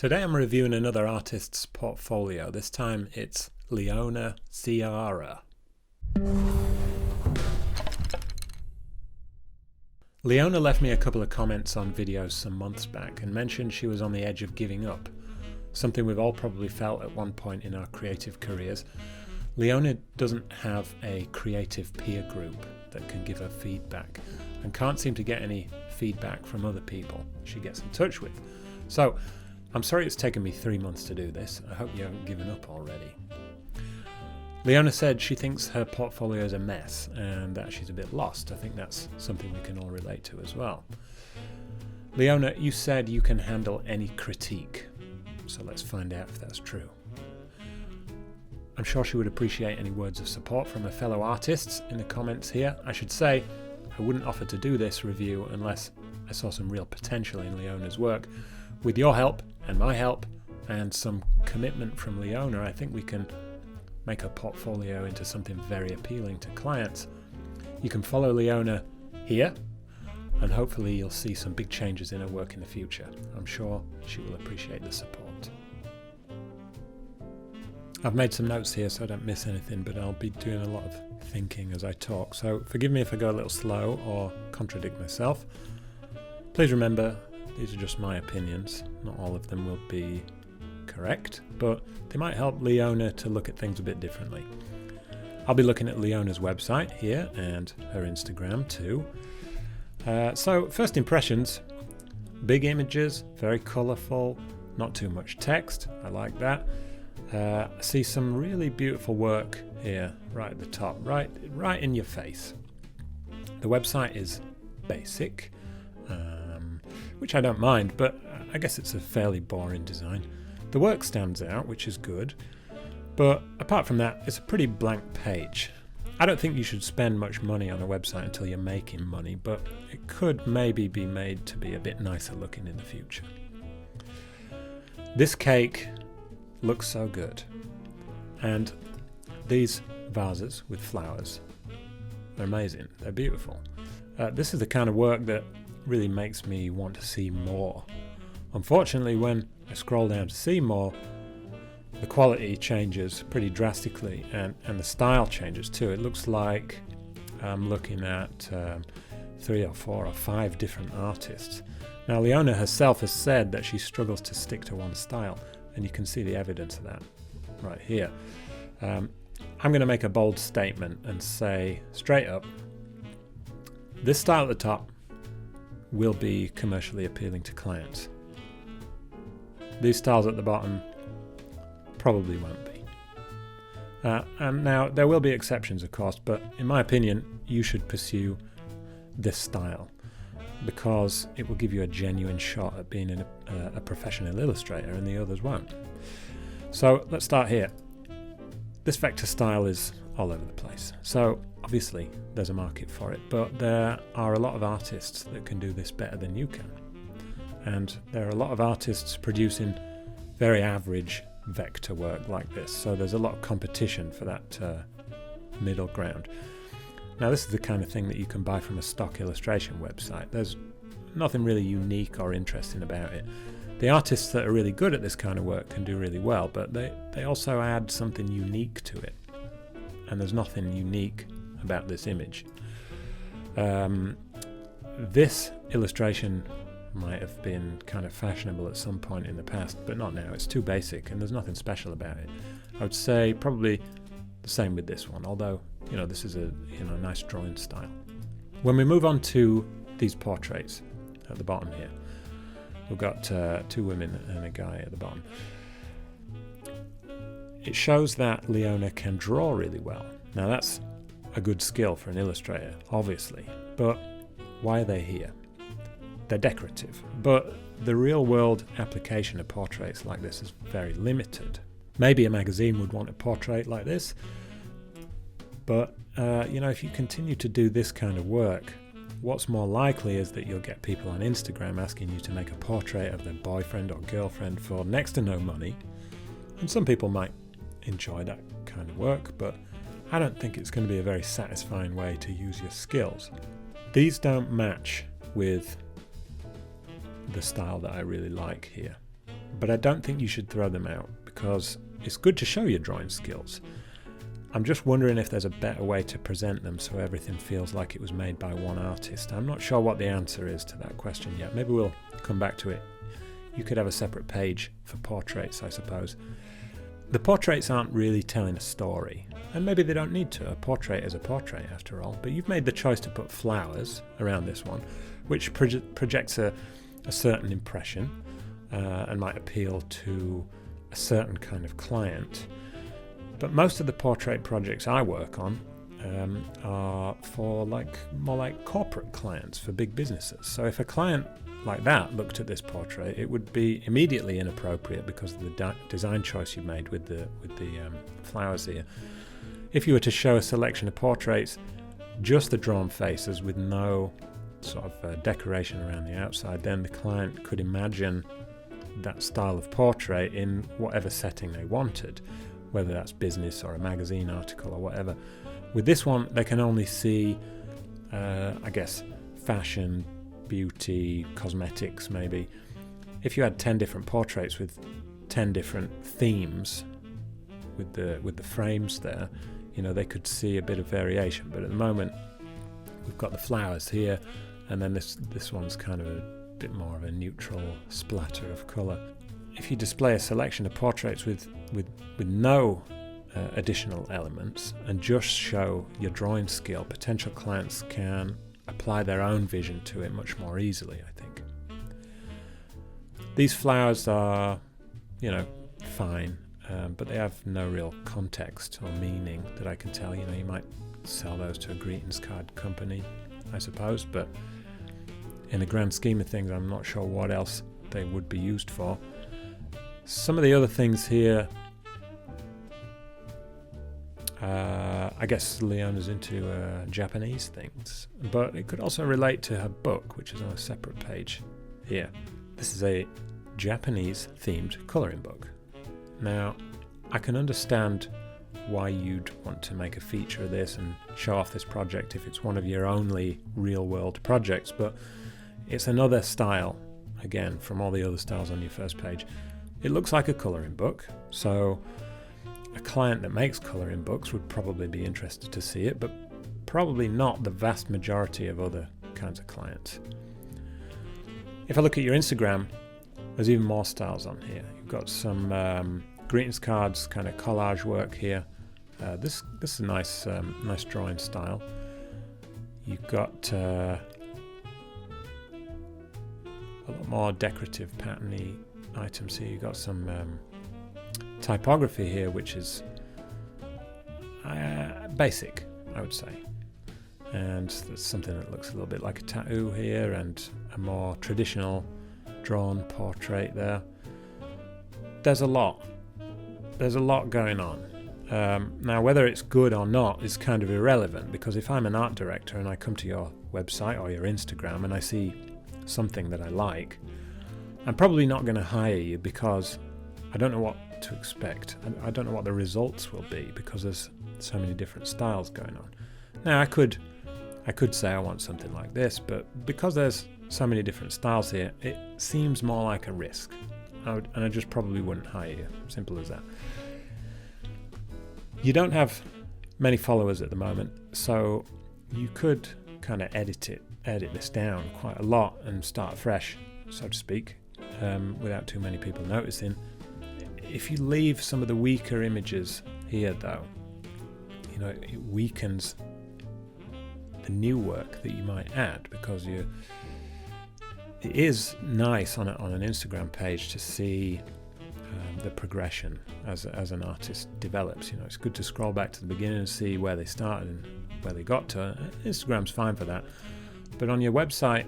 Today I'm reviewing another artist's portfolio. This time it's Leona Ciara. Leona left me a couple of comments on videos some months back and mentioned she was on the edge of giving up, something we've all probably felt at one point in our creative careers. Leona doesn't have a creative peer group that can give her feedback and can't seem to get any feedback from other people she gets in touch with. So I'm sorry it's taken me 3 months to do this. I hope you haven't given up already. Leona said she thinks her portfolio is a mess and that she's a bit lost. I think that's something we can all relate to as well. Leona, you said you can handle any critique, so let's find out if that's true. I'm sure she would appreciate any words of support from her fellow artists in the comments here. I should say, I wouldn't offer to do this review unless I saw some real potential in Leona's work. With your help and my help and some commitment from Leona, I think we can make her portfolio into something very appealing to clients. You can follow Leona here and hopefully you'll see some big changes in her work in the future. I'm sure she will appreciate the support. I've made some notes here so I don't miss anything, but I'll be doing a lot of thinking as I talk, so forgive me if I go a little slow or contradict myself. Please remember, these are just my opinions. Not all of them will be correct, but they might help Leona to look at things a bit differently. I'll be looking at Leona's website here and her Instagram too. So first impressions, big images, very colourful, not too much text, I like that. I see some really beautiful work here right at the top, right in your face. The website is basic, which I don't mind, but I guess it's a fairly boring design. The work stands out, which is good, but apart from that, it's a pretty blank page. I don't think you should spend much money on a website until you're making money, but it could maybe be made to be a bit nicer looking in the future. This cake looks so good, and these vases with flowers, they're amazing, they're beautiful. This is the kind of work that really makes me want to see more. Unfortunately, when I scroll down to see more, the quality changes pretty drastically and the style changes too. It looks like I'm looking at 3 or 4 or 5 different artists. Now, Leona herself has said that she struggles to stick to one style, and you can see the evidence of that right here. I'm going to make a bold statement and say straight up, this style at the top will be commercially appealing to clients. These styles at the bottom probably won't be. And now there will be exceptions, of course, but in my opinion, you should pursue this style because it will give you a genuine shot at being a professional illustrator, and the others won't. So let's start here. This vector style is all over the place. So obviously there's a market for it, but there are a lot of artists that can do this better than you can. And there are a lot of artists producing very average vector work like this. So there's a lot of competition for that middle ground. Now this is the kind of thing that you can buy from a stock illustration website. There's nothing really unique or interesting about it. The artists that are really good at this kind of work can do really well, but they also add something unique to it. And there's nothing unique about this image. This illustration might have been kind of fashionable at some point in the past, but not now. It's too basic and there's nothing special about it. I would say probably the same with this one, although this is a nice drawing style. When we move on to these portraits at the bottom here, we've got 2 women and a guy at the bottom. It shows that Leona can draw really well. Now that's a good skill for an illustrator, obviously, but why are they here? They're decorative, but the real-world application of portraits like this is very limited. Maybe a magazine would want a portrait like this, but if you continue to do this kind of work, what's more likely is that you'll get people on Instagram asking you to make a portrait of their boyfriend or girlfriend for next to no money, and some people might enjoy that kind of work, but I don't think it's going to be a very satisfying way to use your skills. These don't match with the style that I really like here. but I don't think you should throw them out because it's good to show your drawing skills. I'm just wondering if there's a better way to present them so everything feels like it was made by one artist. I'm not sure what the answer is to that question yet. Maybe we'll come back to it. You could have a separate page for portraits, I suppose. The portraits aren't really telling a story, and maybe they don't need to. A portrait is a portrait after all, but you've made the choice to put flowers around this one, which projects a certain impression and might appeal to a certain kind of client. But most of the portrait projects I work on are for more like corporate clients, for big businesses. So if a client like that looked at this portrait, it would be immediately inappropriate because of the design choice you made with the flowers here. If you were to show a selection of portraits, just the drawn faces with no sort of decoration around the outside, then the client could imagine that style of portrait in whatever setting they wanted, whether that's business or a magazine article or whatever. With this one, they can only see, I guess, fashion, beauty, cosmetics maybe. If you had 10 different portraits with 10 different themes with the frames there, they could see a bit of variation. But at the moment, we've got the flowers here, and then this one's kind of a bit more of a neutral splatter of colour. If you display a selection of portraits with no additional elements and just show your drawing skill, potential clients can apply their own vision to it much more easily, I think. These flowers are, fine, but they have no real context or meaning that I can tell. You might sell those to a greetings card company, I suppose, but in the grand scheme of things, I'm not sure what else they would be used for. Some of the other things here, I guess Leona's into Japanese things, but it could also relate to her book, which is on a separate page here. This is a Japanese themed colouring book. Now, I can understand why you'd want to make a feature of this and show off this project if it's one of your only real-world projects, but it's another style, again, from all the other styles on your first page. It looks like a colouring book, so a client that makes colouring books would probably be interested to see it, but probably not the vast majority of other kinds of clients. If I look at your Instagram, there's even more styles on here. You've got some greetings cards, kind of collage work here. This is a nice drawing style. You've got a lot more decorative patterny items here. You've got some typography here, which is basic, I would say. And there's something that looks a little bit like a tattoo here, and a more traditional drawn portrait there. There's a lot going on. Now, whether it's good or not is kind of irrelevant, because if I'm an art director and I come to your website or your Instagram and I see something that I like, I'm probably not going to hire you because I don't know what to expect. I don't know what the results will be because there's so many different styles going on. Now, I could say I want something like this, but because there's so many different styles here, it seems more like a risk. And I just probably wouldn't hire you. Simple as that. You don't have many followers at the moment, so you could kind of edit this down quite a lot and start fresh, so to speak, without too many people noticing. If you leave some of the weaker images here, though, it weakens the new work that you might add, because it is nice on an Instagram page to see the progression as an artist develops. It's good to scroll back to the beginning and see where they started and where they got to. Instagram's fine for that, but on your website,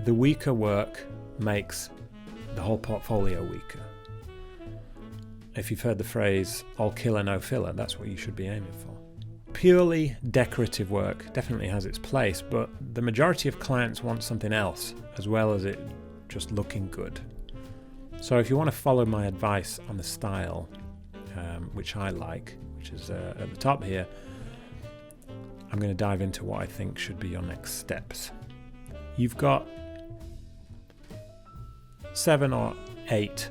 the weaker work makes the whole portfolio weaker. If you've heard the phrase all killer no filler, that's what you should be aiming for. Purely decorative work definitely has its place, but the majority of clients want something else as well as it just looking good. So if you want to follow my advice on the style, which I like, which is at the top here, I'm going to dive into what I think should be your next steps. You've got 7 or 8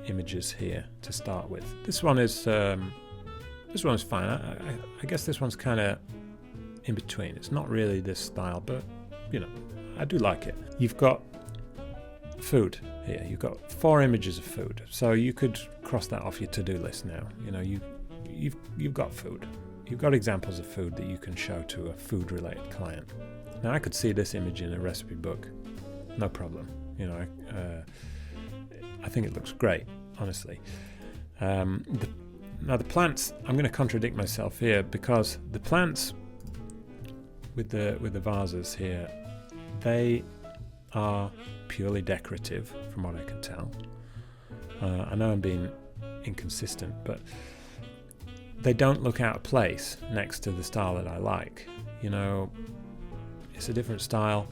images here to start with. This one is fine. I guess this one's kind of in between. It's not really this style, but you know, I do like it. You've got food here. You've got 4 images of food, so you could cross that off your to-do list now. You know, you've got food. You've got examples of food that you can show to a food-related client. Now, I could see this image in a recipe book, no problem. You know, I think it looks great, honestly. Now the plants, I'm going to contradict myself here, because the plants with the vases here, they are purely decorative from what I can tell. I know I'm being inconsistent, but they don't look out of place next to the style that I like. You know, it's a different style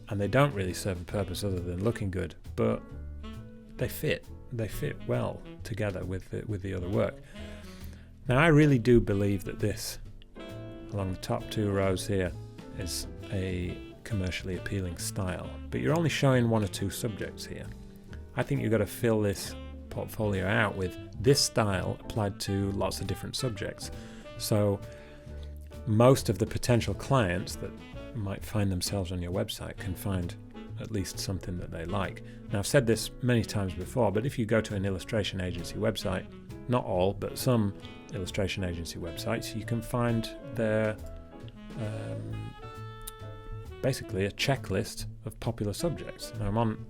and they don't really serve a purpose other than looking good, but they fit well together with the other work. Now, I really do believe that this, along the top 2 rows here, is a commercially appealing style, but you're only showing 1 or 2 subjects here. I think you've got to fill this portfolio out with this style applied to lots of different subjects, so most of the potential clients that might find themselves on your website can find at least something that they like. Now, I've said this many times before, but if you go to an illustration agency website, not all, but some illustration agency websites, you can find their basically a checklist of popular subjects. Now, I'm on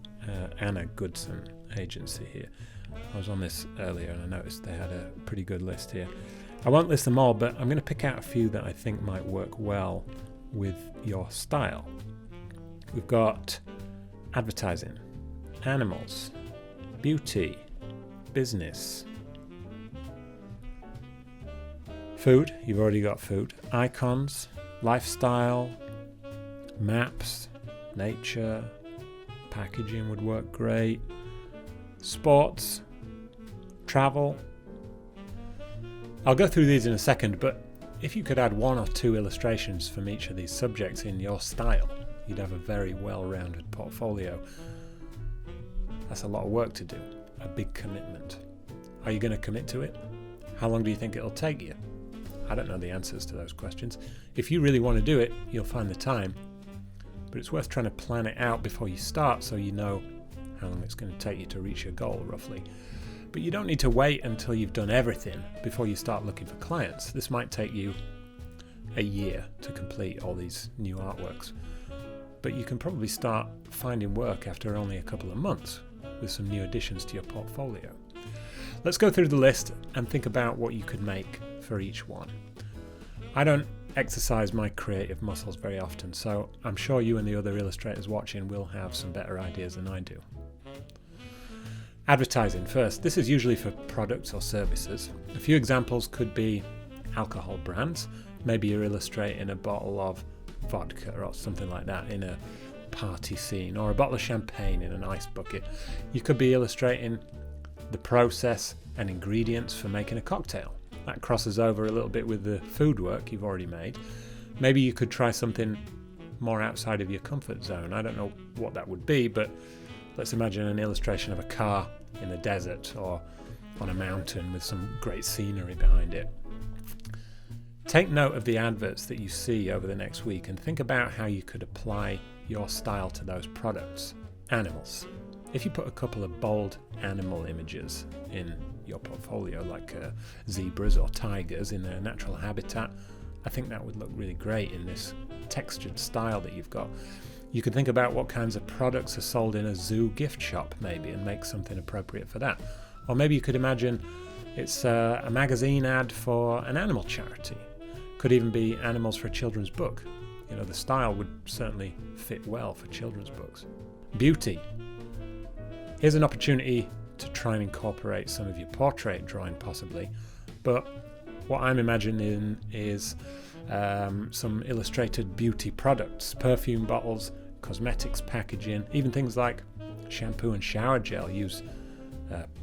Anna Goodson agency here. I was on this earlier and I noticed they had a pretty good list here. I won't list them all, but I'm going to pick out a few that I think might work well with your style. We've got advertising, animals, beauty, business, food, you've already got food, icons, lifestyle, maps, nature, packaging would work great, sports, travel. I'll go through these in a second, but if you could add 1 or 2 illustrations from each of these subjects in your style, you'd have a very well-rounded portfolio. That's a lot of work to do, a big commitment. Are you going to commit to it? How long do you think it'll take you? I don't know the answers to those questions. If you really want to do it, you'll find the time, but it's worth trying to plan it out before you start so you know how long it's going to take you to reach your goal, roughly. But you don't need to wait until you've done everything before you start looking for clients. This might take you a year to complete all these new artworks, but you can probably start finding work after only a couple of months with some new additions to your portfolio. Let's go through the list and think about what you could make for each one. I don't exercise my creative muscles very often, so I'm sure you and the other illustrators watching will have some better ideas than I do. Advertising first. This is usually for products or services. A few examples could be alcohol brands. Maybe you're illustrating a bottle of vodka or something like that in a party scene, or a bottle of champagne in an ice bucket. You could be illustrating the process and ingredients for making a cocktail. That crosses over a little bit with the food work you've already made. Maybe you could try something more outside of your comfort zone. I don't know what that would be, but let's imagine an illustration of a car in the desert or on a mountain with some great scenery behind it. Take note of the adverts that you see over the next week and think about how you could apply your style to those products. Animals. If you put a couple of bold animal images in your portfolio, like zebras or tigers in their natural habitat, I think that would look really great in this textured style that you've got. You could think about what kinds of products are sold in a zoo gift shop maybe and make something appropriate for that. Or maybe you could imagine it's a magazine ad for an animal charity. Could even be animals for a children's book. You know, the style would certainly fit well for children's books. Beauty. Here's an opportunity to try and incorporate some of your portrait drawing possibly, but what I'm imagining is some illustrated beauty products, perfume bottles, cosmetics packaging, even things like shampoo and shower gel use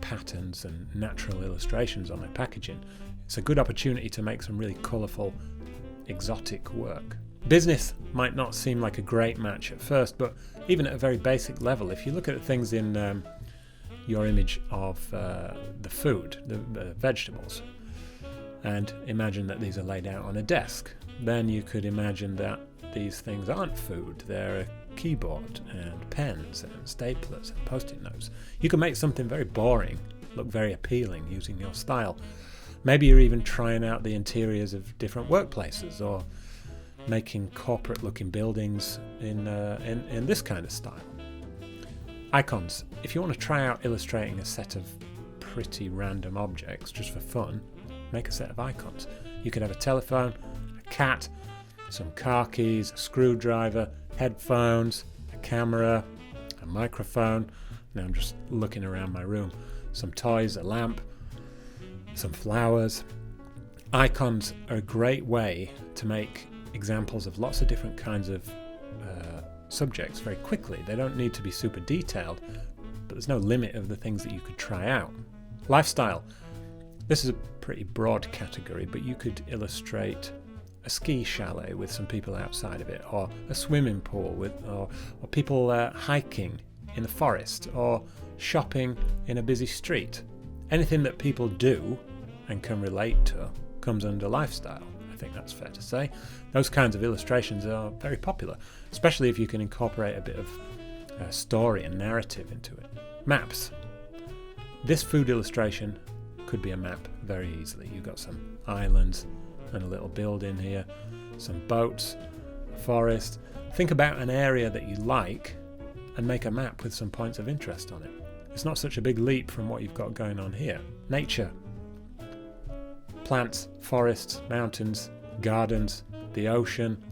patterns and natural illustrations on their packaging. It's a good opportunity to make some really colourful, exotic work. Business might not seem like a great match at first, but even at a very basic level, if you look at things in your image of the food, the vegetables, and imagine that these are laid out on a desk, then you could imagine that these things aren't food, they're a keyboard and pens and staplers and post-it notes. You can make something very boring look very appealing using your style. Maybe you're even trying out the interiors of different workplaces, or making corporate looking buildings in this kind of style. Icons. If you want to try out illustrating a set of pretty random objects just for fun, make a set of icons. You could have a telephone, a cat, some car keys, a screwdriver, headphones, a camera, a microphone. Now I'm just looking around my room. Some toys, a lamp, some flowers. Icons are a great way to make examples of lots of different kinds of subjects very quickly. They don't need to be super detailed, but there's no limit of the things that you could try out. Lifestyle. This is a pretty broad category, but you could illustrate a ski chalet with some people outside of it, or a swimming pool or people hiking in the forest, or shopping in a busy street. Anything that people do and can relate to comes under lifestyle. I think that's fair to say. Those kinds of illustrations are very popular, especially if you can incorporate a bit of story and narrative into it. Maps. This food illustration could be a map very easily. You've got some islands and a little building here, some boats, a forest. Think about an area that you like and make a map with some points of interest on it. It's not such a big leap from what you've got going on here. Nature. Plants, forests, mountains, gardens, the ocean.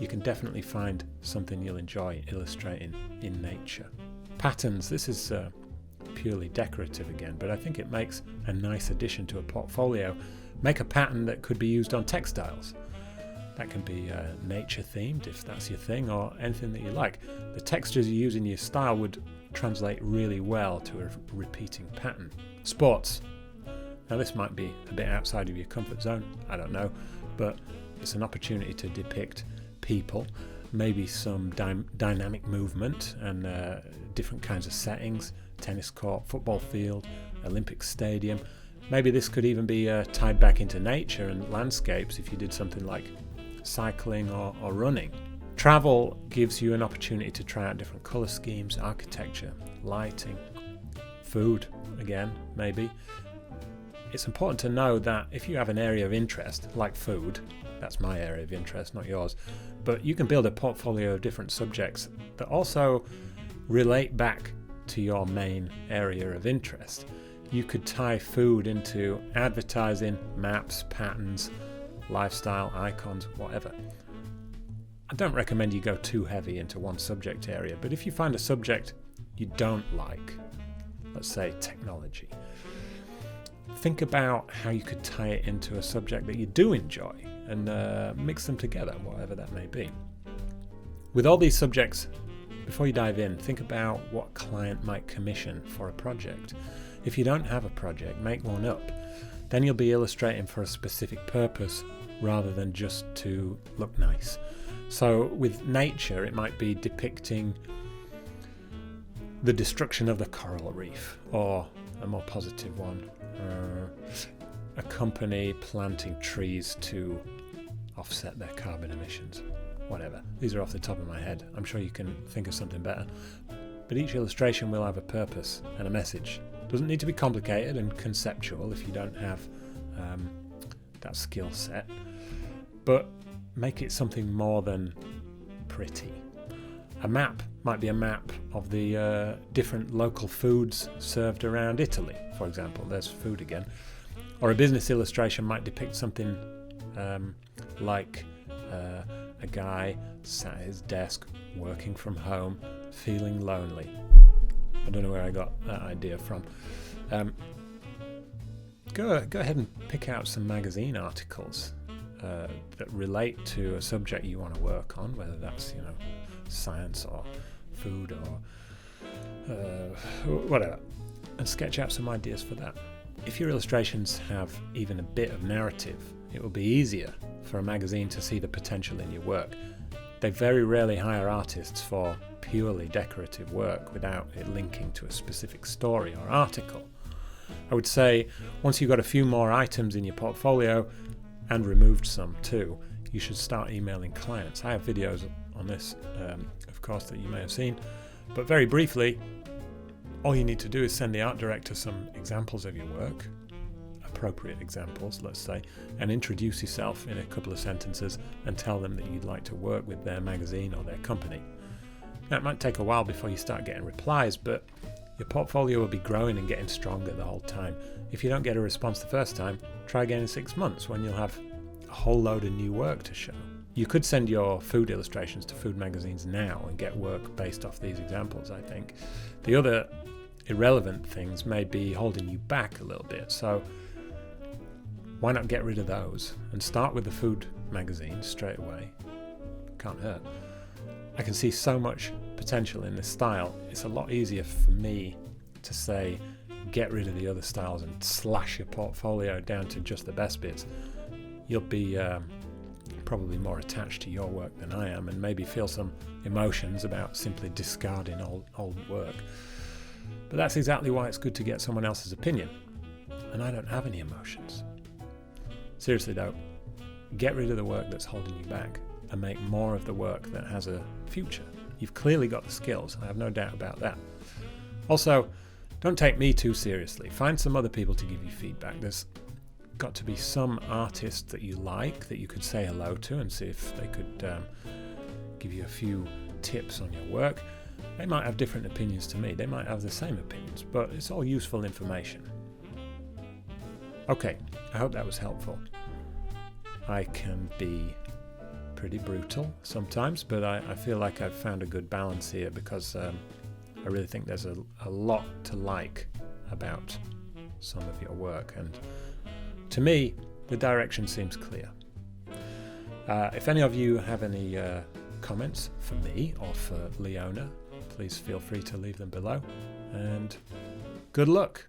You can definitely find something you'll enjoy illustrating in nature. Patterns. This is purely decorative again, but I think it makes a nice addition to a portfolio. Make a pattern that could be used on textiles. That can be nature themed if that's your thing, or anything that you like. The textures you use in your style would translate really well to a repeating pattern. Sports. Now this might be a bit outside of your comfort zone, I don't know, but it's an opportunity to depict people, maybe some dynamic movement and different kinds of settings, tennis court, football field, Olympic stadium. Maybe this could even be tied back into nature and landscapes if you did something like cycling or running. Travel gives you an opportunity to try out different colour schemes, architecture, lighting, food, again, maybe. It's important to know that if you have an area of interest, like food, that's my area of interest, not yours, but you can build a portfolio of different subjects that also relate back to your main area of interest. You could tie food into advertising, maps, patterns, lifestyle, icons, whatever. I don't recommend you go too heavy into one subject area, but if you find a subject you don't like, let's say technology, think about how you could tie it into a subject that you do enjoy and mix them together, whatever that may be. With all these subjects, before you dive in, think about what a client might commission for a project. If you don't have a project, make one up. Then you'll be illustrating for a specific purpose rather than just to look nice. So with nature, it might be depicting the destruction of the coral reef, or a more positive one, a company planting trees to offset their carbon emissions. Whatever. These are off the top of my head. I'm sure you can think of something better. But each illustration will have a purpose and a message. Doesn't need to be complicated and conceptual if you don't have that skill set. But make it something more than pretty. A map might be a map of the different local foods served around Italy, for example. There's food again. Or a business illustration might depict something like a guy sat at his desk working from home, feeling lonely. I don't know where I got that idea from. Go ahead and pick out some magazine articles that relate to a subject you want to work on, whether that's science or food or whatever, and sketch out some ideas for that. If your illustrations have even a bit of narrative it will be easier for a magazine to see the potential in your work. They very rarely hire artists for purely decorative work without it linking to a specific story or article. I would say once you've got a few more items in your portfolio, and removed some too, you should start emailing clients. I have videos on this, of course, that you may have seen, but very briefly, all you need to do is send the art director some examples of your work, appropriate examples, let's say, and introduce yourself in a couple of sentences and tell them that you'd like to work with their magazine or their company. Now, it might take a while before you start getting replies, but your portfolio will be growing and getting stronger the whole time. If you don't get a response the first time, try again in 6 months when you'll have a whole load of new work to show. You could send your food illustrations to food magazines now and get work based off these examples, I think. The other irrelevant things may be holding you back a little bit, so why not get rid of those and start with the food magazine straight away? Can't hurt. I can see so much potential in this style. It's a lot easier for me to say get rid of the other styles and slash your portfolio down to just the best bits. You'll be probably more attached to your work than I am, and maybe feel some emotions about simply discarding old work. But that's exactly why it's good to get someone else's opinion, and I don't have any emotions. Seriously though, get rid of the work that's holding you back and make more of the work that has a future. You've clearly got the skills, I have no doubt about that. Also, don't take me too seriously. Find some other people to give you feedback. There's got to be some artist that you like that you could say hello to and see if they could give you a few tips on your work. They might have different opinions to me. They might have the same opinions, but it's all useful information. Okay, I hope that was helpful. I can be pretty brutal sometimes, but I feel like I've found a good balance here because I really think there's a lot to like about some of your work, and to me the direction seems clear. If any of you have any comments for me or for Leona, please feel free to leave them below, and good luck!